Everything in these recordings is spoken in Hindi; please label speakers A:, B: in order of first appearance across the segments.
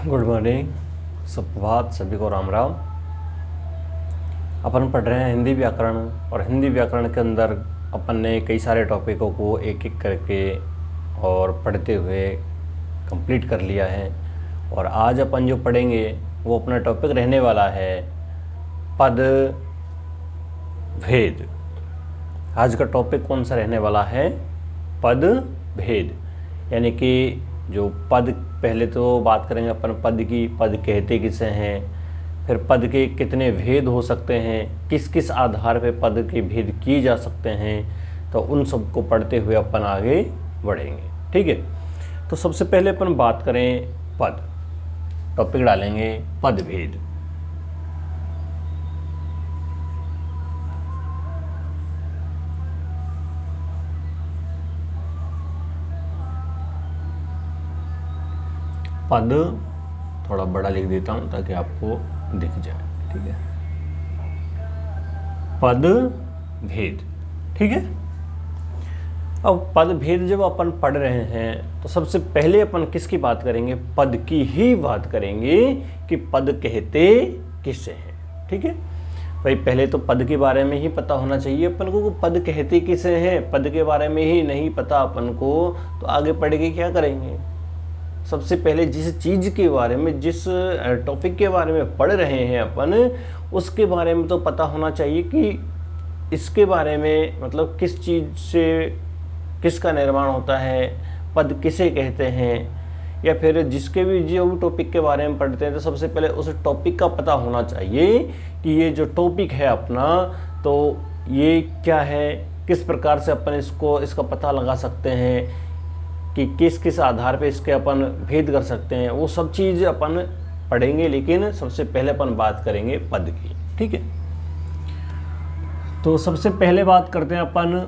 A: गुड मॉर्निंग, सुप्रभात, सभी को राम राम। अपन पढ़ रहे हैं हिंदी व्याकरण, और हिंदी व्याकरण के अंदर अपन ने कई सारे टॉपिकों को एक एक करके और पढ़ते हुए कंप्लीट कर लिया है। और आज अपन जो पढ़ेंगे वो अपना टॉपिक रहने वाला है पद भेद। आज का टॉपिक कौन सा रहने वाला है? पद भेद। यानी कि जो पद, पहले तो बात करेंगे अपन पद की, पद कहते किसे हैं, फिर पद के कितने भेद हो सकते हैं, किस किस आधार पे पद के भेद किए जा सकते हैं, तो उन सब को पढ़ते हुए अपन आगे बढ़ेंगे। ठीक है, तो सबसे पहले अपन बात करें पद, टॉपिक डालेंगे पद भेद। पद थोड़ा बड़ा लिख देता हूं ताकि आपको दिख जाए। ठीक है, पद भेद। ठीक है, अब पद भेद जब अपन पढ़ रहे हैं तो सबसे पहले अपन किसकी बात करेंगे? पद की ही बात करेंगे कि पद कहते किसे हैं। ठीक है भाई, पहले तो पद के बारे में ही पता होना चाहिए अपन को कि पद कहते किसे हैं। पद के बारे में ही नहीं पता अपन को तो आगे पढ़ के क्या करेंगे? सबसे पहले जिस चीज़ के बारे में, जिस टॉपिक के बारे में पढ़ रहे हैं अपन, उसके बारे में तो पता होना चाहिए कि इसके बारे में, मतलब किस चीज़ से किसका निर्माण होता है, पद किसे कहते हैं, या फिर जिसके भी जो भी टॉपिक के बारे में पढ़ते हैं तो सबसे पहले उस टॉपिक का पता होना चाहिए कि ये जो टॉपिक है अपना, तो ये क्या है, किस प्रकार से अपन इसका पता लगा सकते हैं, कि किस किस आधार पे इसके अपन भेद कर सकते हैं। वो सब चीज़ अपन पढ़ेंगे, लेकिन सबसे पहले अपन बात करेंगे पद की। ठीक है, तो सबसे पहले बात करते हैं अपन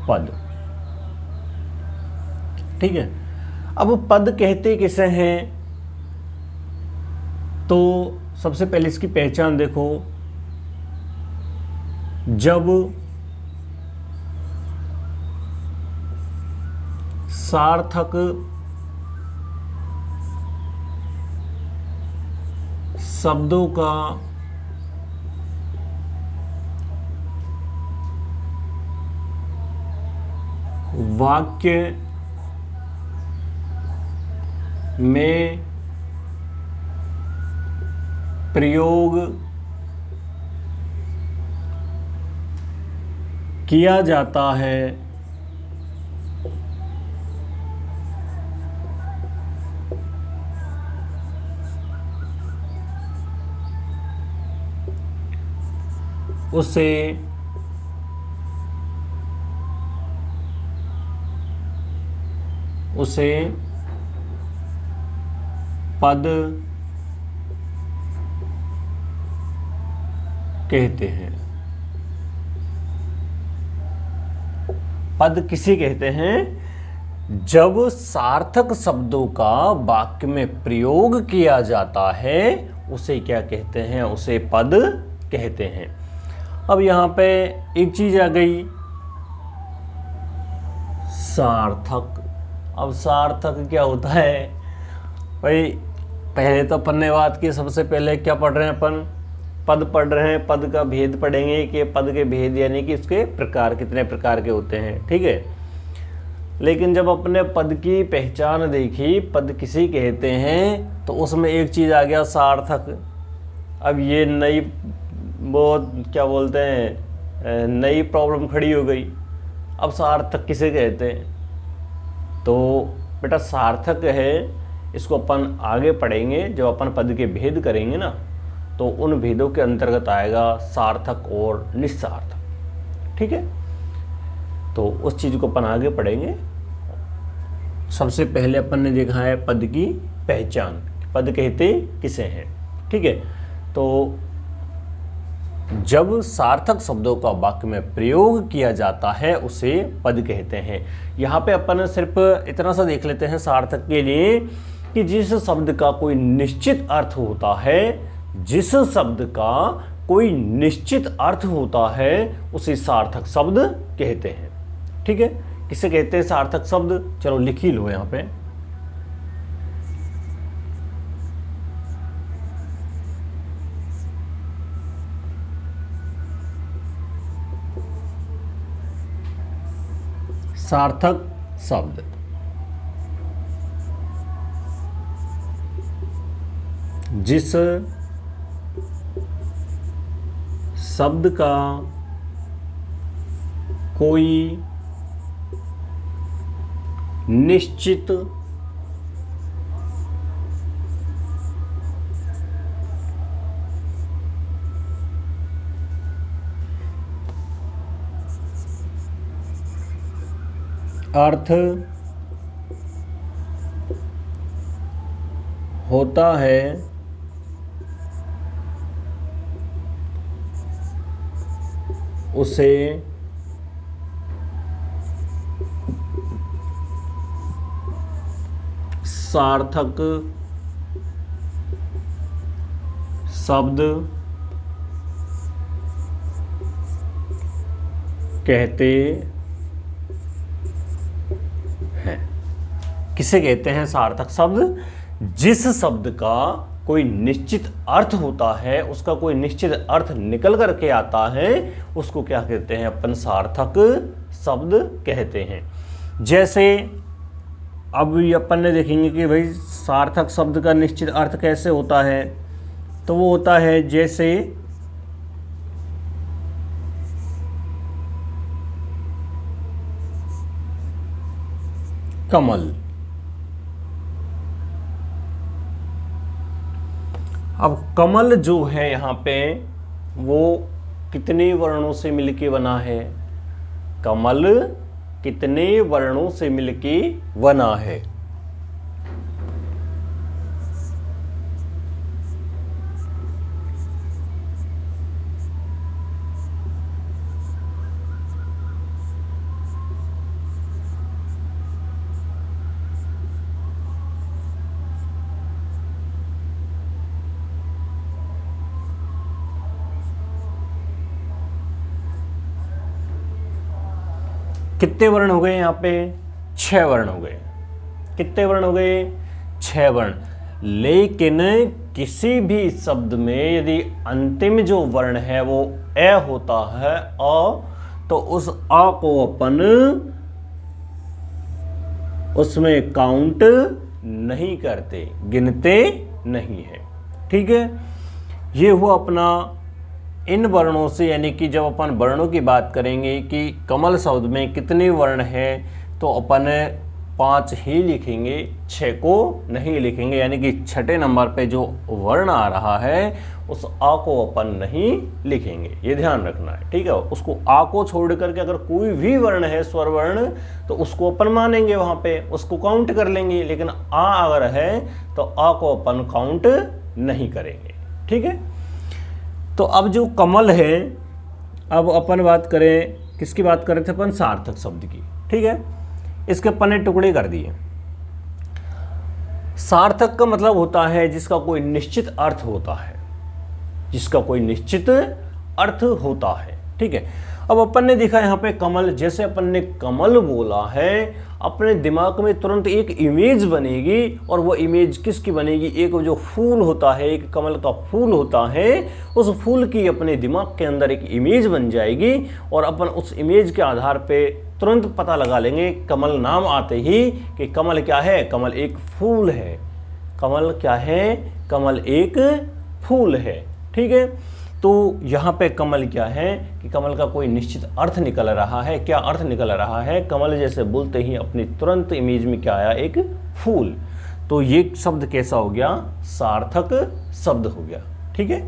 A: पद। ठीक है, अब पद कहते किसे हैं, तो सबसे पहले इसकी पहचान देखो। जब सार्थक शब्दों का वाक्य में प्रयोग किया जाता है, उसे पद कहते हैं। पद किसे कहते हैं? जब सार्थक शब्दों का वाक्य में प्रयोग किया जाता है उसे क्या कहते हैं? उसे पद कहते हैं। अब यहाँ पे एक चीज आ गई, सार्थक। अब सार्थक क्या होता है भाई? पहले तो अपन ने बात की, सबसे पहले क्या पढ़ रहे हैं अपन? पद पढ़ रहे हैं। पद का भेद पढ़ेंगे कि पद के भेद यानी कि इसके प्रकार, कितने प्रकार के होते हैं। ठीक है, लेकिन जब अपने पद की पहचान देखी, पद किसे कहते हैं, तो उसमें एक चीज़ आ गया, सार्थक। अब ये नई, वो क्या बोलते हैं, नई प्रॉब्लम खड़ी हो गई। अब सार्थक किसे कहते हैं? तो बेटा सार्थक है, इसको अपन आगे पढ़ेंगे। जब अपन पद के भेद करेंगे ना, तो उन भेदों के अंतर्गत आएगा सार्थक और निस्सार्थक। ठीक है, तो उस चीज़ को अपन आगे पढ़ेंगे। सबसे पहले अपन ने देखा है पद की पहचान, पद कहते किसे हैं। ठीक है, तो जब सार्थक शब्दों का वाक्य में प्रयोग किया जाता है उसे पद कहते हैं। यहाँ पे अपन सिर्फ इतना सा देख लेते हैं सार्थक के लिए कि जिस शब्द का कोई निश्चित अर्थ होता है, जिस शब्द का कोई निश्चित अर्थ होता है उसे सार्थक शब्द कहते हैं। ठीक है, किसे कहते हैं सार्थक शब्द? चलो लिख ही लो यहाँ पे। सार्थक शब्द, जिस शब्द का कोई निश्चित अर्थ होता है, उसे सार्थक शब्द कहते हैं। किसे कहते हैं सार्थक शब्द? जिस शब्द का कोई निश्चित अर्थ होता है, उसका कोई निश्चित अर्थ निकल करके आता है, उसको क्या कहते हैं अपन? सार्थक शब्द कहते हैं। जैसे अब अपन ने देखेंगे कि भाई सार्थक शब्द का निश्चित अर्थ कैसे होता है, तो वो होता है जैसे कमल। अब कमल जो है यहाँ पे वो कितने वर्णों से मिलके बना है? कमल कितने वर्णों से मिलके बना है? कितने वर्ण हो गए यहाँ पे? 6 वर्ण हो गए। कितने वर्ण हो गए? 6 वर्ण। लेकिन किसी भी शब्द में यदि अंतिम जो वर्ण है वो ए होता है, अ, तो उस अ को अपन उसमें काउंट नहीं करते, गिनते नहीं है। ठीक है, ये हुआ अपना इन वर्णों से, यानी कि जब अपन वर्णों की बात करेंगे कि कमल शब्द में कितने वर्ण हैं, तो अपन 5 ही लिखेंगे, 6 को नहीं लिखेंगे। यानी कि छठे नंबर पे जो वर्ण आ रहा है उस आ को अपन नहीं लिखेंगे, ये ध्यान रखना है। ठीक है, उसको आ को छोड़ करके अगर कोई भी वर्ण है स्वर वर्ण, तो उसको अपन मानेंगे, वहाँ पे उसको काउंट कर लेंगे। लेकिन आ अगर है तो आ को अपन काउंट नहीं करेंगे। ठीक है, तो अब जो कमल है, अब अपन बात करें किसकी बात कर रहे थे अपन? सार्थक शब्द की। ठीक है, इसके अपन ने टुकड़े कर दिए। सार्थक का मतलब होता है जिसका कोई निश्चित अर्थ होता है, जिसका कोई निश्चित अर्थ होता है। ठीक है, अब अपन ने देखा यहाँ पे कमल, जैसे अपन ने कमल बोला है, अपने दिमाग में तुरंत एक इमेज बनेगी। और वो इमेज किसकी बनेगी? एक जो फूल होता है, एक कमल का फूल होता है, उस फूल की अपने दिमाग के अंदर एक इमेज बन जाएगी। और अपन उस इमेज के आधार पे तुरंत पता लगा लेंगे कमल नाम आते ही कि कमल क्या है? कमल एक फूल है। कमल क्या है? कमल एक फूल है। ठीक है, तो यहाँ पे कमल क्या है कि कमल का कोई निश्चित अर्थ निकल रहा है। क्या अर्थ निकल रहा है? कमल जैसे बोलते ही अपनी तुरंत इमेज में क्या आया? एक फूल। तो ये शब्द कैसा हो गया? सार्थक शब्द हो गया। ठीक है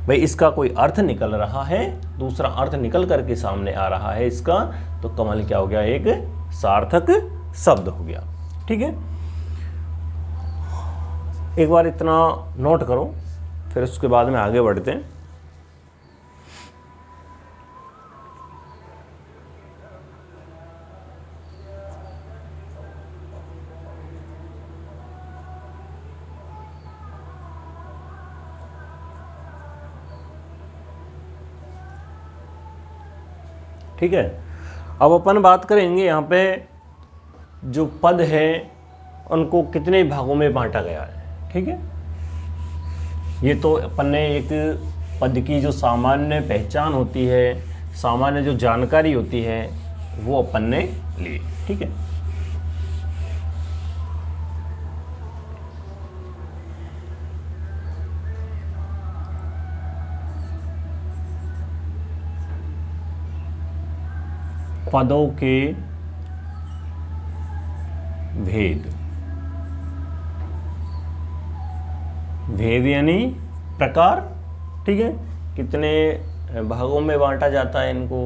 A: भाई, इसका कोई अर्थ निकल रहा है, दूसरा अर्थ निकल करके सामने आ रहा है इसका, तो कमल क्या हो गया? एक सार्थक शब्द हो गया। ठीक है, एक बार इतना नोट करो, फिर उसके बाद में आगे बढ़ते हैं। ठीक है, अब अपन बात करेंगे यहाँ पे जो पद है उनको कितने भागों में बांटा गया है। ठीक है, ये तो अपन ने एक पद की जो सामान्य पहचान होती है, सामान्य जो जानकारी होती है, वो अपन ने लिए। ठीक है, पदों के भेद, भेद यानी प्रकार। ठीक है, कितने भागों में बांटा जाता है इनको,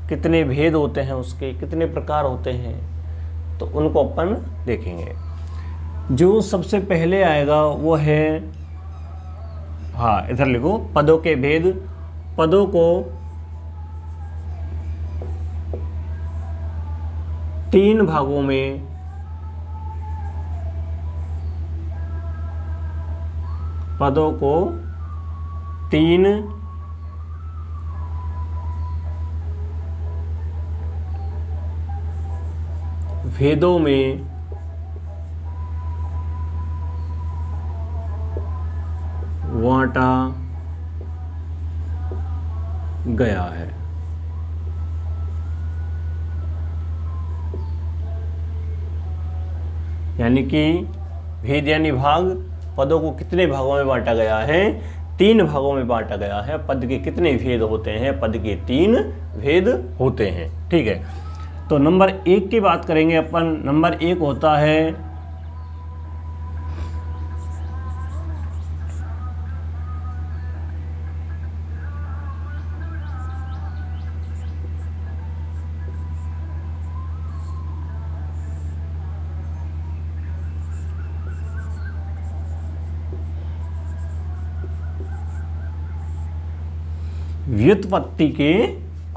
A: कितने भेद होते हैं उसके, कितने प्रकार होते हैं, तो उनको अपन देखेंगे। जो सबसे पहले आएगा वो है, हाँ इधर लिखो, पदों के भेद। पदों को 3 भागों में पदों को 3 भेदों में बांटा गया है। यानी कि भेद यानी भाग, पदों को कितने भागों में बांटा गया है? 3 भागों में बांटा गया है। पद के कितने भेद होते हैं? पद के 3 भेद होते हैं। ठीक है, तो नंबर 1 की बात करेंगे अपन। नंबर 1 होता है व्युत्पत्ति के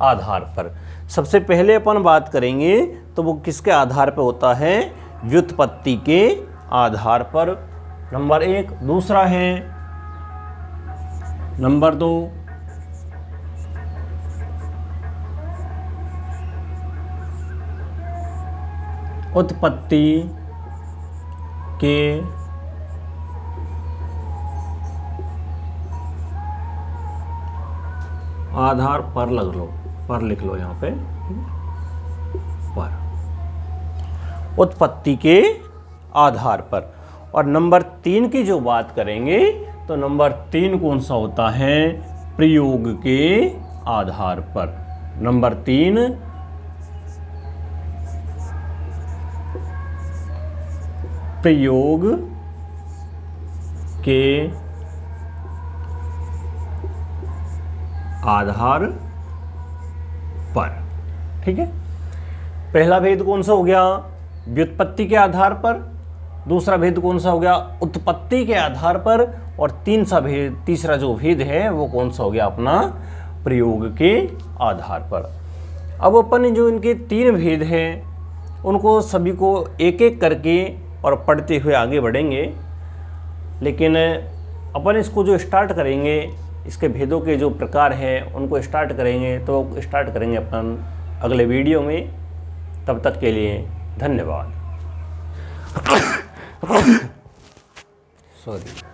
A: आधार पर। सबसे पहले अपन बात करेंगे तो वो किसके आधार पर होता है? व्युत्पत्ति के आधार पर, नंबर 1। दूसरा है नंबर 2 उत्पत्ति के आधार पर, लग लो पर, लिख लो यहाँ पे पर, उत्पत्ति के आधार पर। और नंबर 3 की जो बात करेंगे तो नंबर 3 कौन सा होता है? प्रयोग के आधार पर। नंबर 3 प्रयोग के आधार पर। ठीक है, पहला भेद कौन सा हो गया? व्युत्पत्ति के आधार पर। दूसरा भेद कौन सा हो गया? उत्पत्ति के आधार पर। और तीसरा जो भेद है वो कौन सा हो गया? अपना प्रयोग के आधार पर। अब अपन जो इनके 3 भेद हैं उनको सभी को एक एक करके और पढ़ते हुए आगे बढ़ेंगे। लेकिन अपन इसको जो स्टार्ट करेंगे, इसके भेदों के जो प्रकार हैं उनको स्टार्ट करेंगे, तो स्टार्ट करेंगे अपन अगले वीडियो में। तब तक के लिए धन्यवाद। सॉरी।